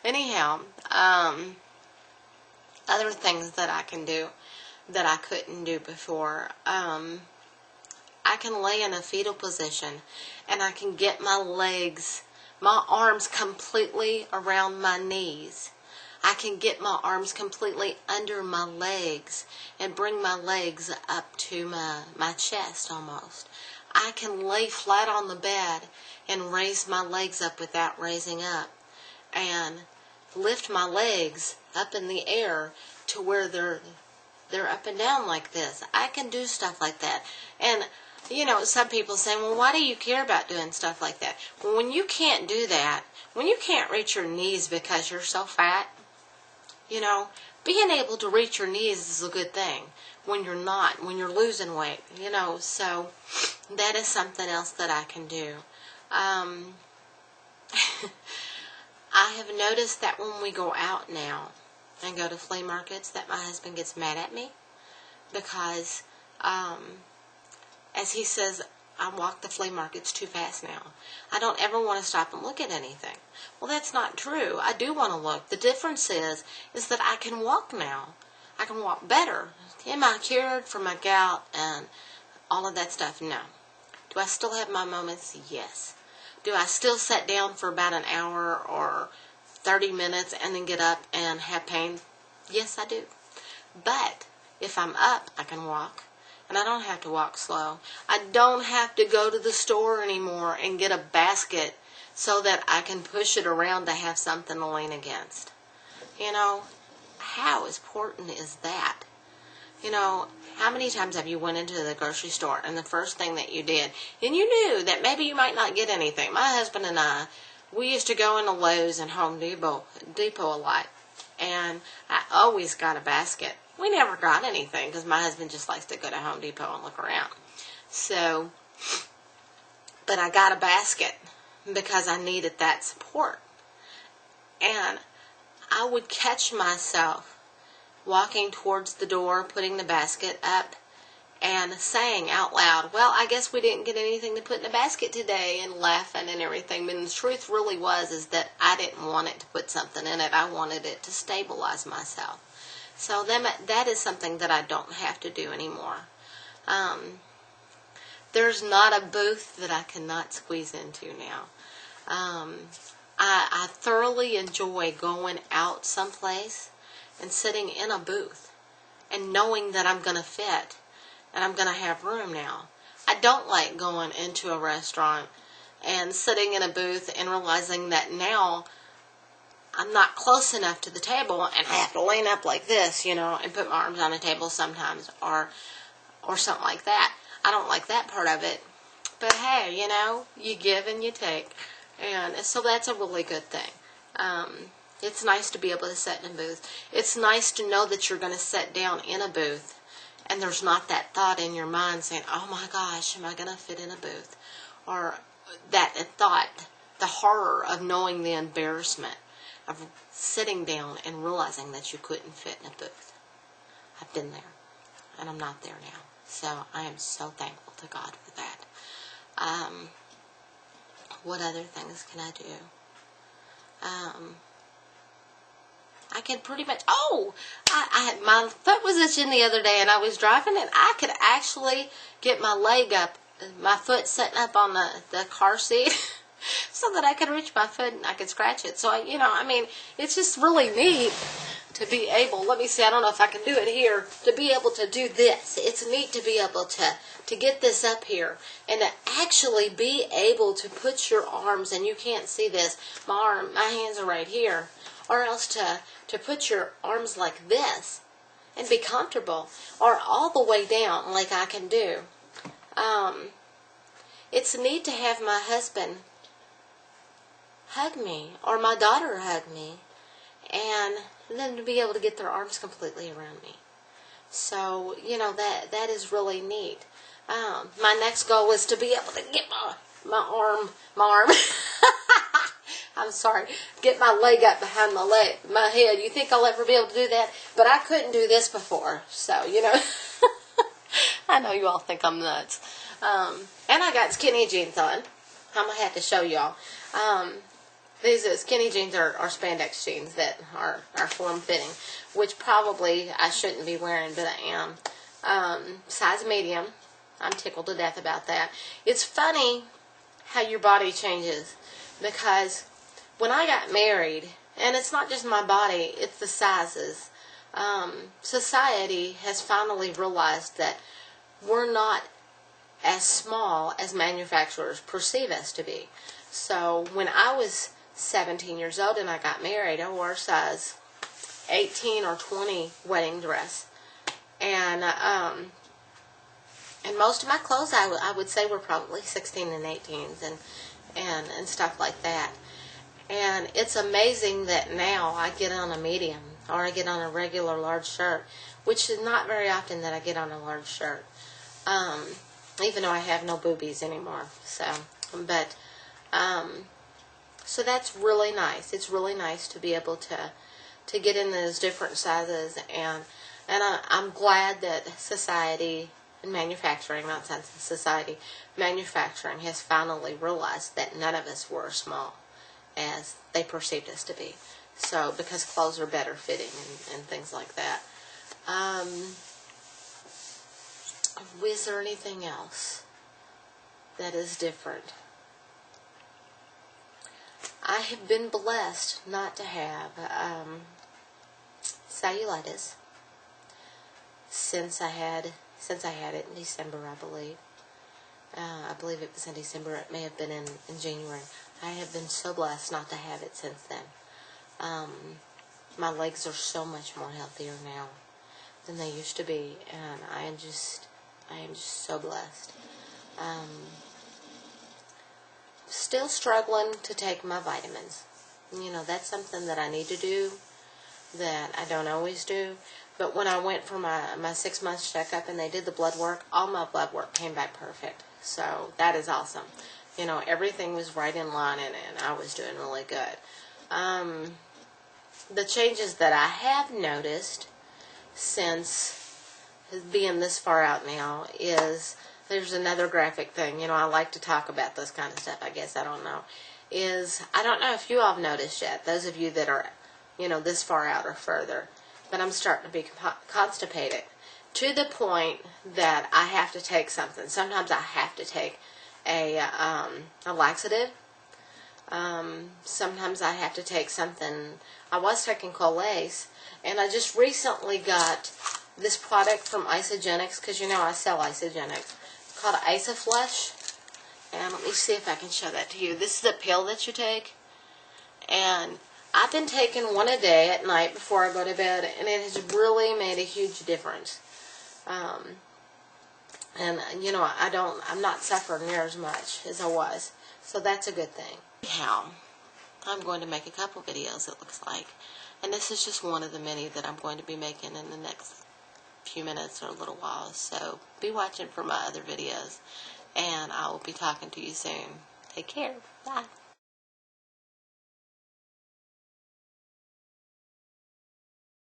anyhow, other things that I can do that I couldn't do before. I can lay in a fetal position and I can get my arms completely around my knees. I can get my arms completely under my legs and bring my legs up to my chest almost. I can lay flat on the bed and raise my legs up without raising up and lift my legs up in the air to where they're up and down like this. I can do stuff like that. And some people say, well, why do you care about doing stuff like that? Well, when you can't do that, when you can't reach your knees because you're so fat, being able to reach your knees is a good thing when you're losing weight, so that is something else that I can do. I have noticed that when we go out now and go to flea markets that my husband gets mad at me because, as he says, I walk the flea markets too fast now. I don't ever want to stop and look at anything. Well, that's not true. I do want to look. The difference is that I can walk now. I can walk better. Am I cured from my gout and all of that stuff? No. Do I still have my moments? Yes. Do I still sit down for about an hour or 30 minutes and then get up and have pain? Yes, I do. But if I'm up, I can walk. And I don't have to walk slow. I don't have to go to the store anymore and get a basket so that I can push it around to have something to lean against. How important is that? How many times have you went into the grocery store and the first thing that you did, and you knew that maybe you might not get anything. My husband and I, we used to go into Lowe's and Home Depot a lot, and I always got a basket. We never got anything because my husband just likes to go to Home Depot and look around. But I got a basket because I needed that support. And I would catch myself walking towards the door, putting the basket up, and saying out loud, well, I guess we didn't get anything to put in the basket today, and laughing and everything. But the truth really is that I didn't want it to put something in it. I wanted it to stabilize myself. So that is something that I don't have to do anymore. There's not a booth that I cannot squeeze into now. I thoroughly enjoy going out someplace and sitting in a booth and knowing that I'm going to fit and I'm going to have room now. I don't like going into a restaurant and sitting in a booth and realizing that now I'm not close enough to the table and I have to lean up like this, and put my arms on the table sometimes or something like that. I don't like that part of it. But hey, you give and you take. And so that's a really good thing. It's nice to be able to sit in a booth. It's nice to know that you're going to sit down in a booth and there's not that thought in your mind saying, oh my gosh, am I going to fit in a booth? Or that thought, the horror of knowing the embarrassment of sitting down and realizing that you couldn't fit in a booth. I've been there, and I'm not there now. So I am so thankful to God for that. What other things can I do? I can pretty much, I had my foot was itching the other day, and I was driving, and I could actually get my leg up, my foot sitting up on the car seat, so that I could reach my foot and I could scratch it. So, it's just really neat to be able, let me see, I don't know if I can do it here, to be able to do this. It's neat to be able to get this up here and to actually be able to put your arms, and you can't see this, my hands are right here, or else to put your arms like this and be comfortable, or all the way down like I can do. It's neat to have my husband hug me, or my daughter hug me, and then to be able to get their arms completely around me. So, that is really neat. My next goal is to be able to get my arm, I'm sorry, get my leg up behind my head. You think I'll ever be able to do that? But I couldn't do this before, so, I know you all think I'm nuts. And I got skinny jeans on. I'm going to have to show y'all. These skinny jeans are spandex jeans that are form-fitting, which probably I shouldn't be wearing, but I am. Size medium. I'm tickled to death about that. It's funny how your body changes, because when I got married, and it's not just my body, it's the sizes, society has finally realized that we're not as small as manufacturers perceive us to be. So when I was 17 years old and I got married, I wore a size 18 or 20 wedding dress. And most of my clothes I would say were probably 16 and 18s and stuff like that. And it's amazing that now I get on a medium or I get on a regular large shirt, which is not very often that I get on a large shirt. Even though I have no boobies anymore. So that's really nice. It's really nice to be able to get in those different sizes, and I'm glad that society and manufacturing, not society, manufacturing has finally realized that none of us were as small as they perceived us to be. So, because clothes are better fitting and things like that. Is there anything else that is different? I have been blessed not to have cellulitis since I had it in December, I believe. I believe it was in December. It may have been in January. I have been so blessed not to have it since then. My legs are so much more healthier now than they used to be, and I am just so blessed. Still struggling to take my vitamins. You know, that's something that I need to do that I don't always do. But when I went for my 6 months checkup and they did the blood work, all my blood work came back perfect. So that is awesome. You know, everything was right in line, and I was doing really good. The changes that I have noticed since being this far out now is, there's another graphic thing. You know, I like to talk about this kind of stuff, I guess. I don't know. I don't know if you all have noticed yet, those of you that are, you know, this far out or further, but I'm starting to be constipated to the point that I have to take something. Sometimes I have to take a laxative. Sometimes I have to take something. I was taking Colace, and I just recently got this product from Isagenix, because you know I sell Isagenix, called Isoflush. And let me see if I can show that to you. This is a pill that you take, and I've been taking one a day at night before I go to bed, and it has really made a huge difference. And you know, I'm not suffering near as much as I was, so that's a good thing. Anyhow, I'm going to make a couple videos, it looks like, and this is just one of the many that I'm going to be making in the next few minutes or a little while. So be watching for my other videos, and I will be talking to you soon. Take care. Bye.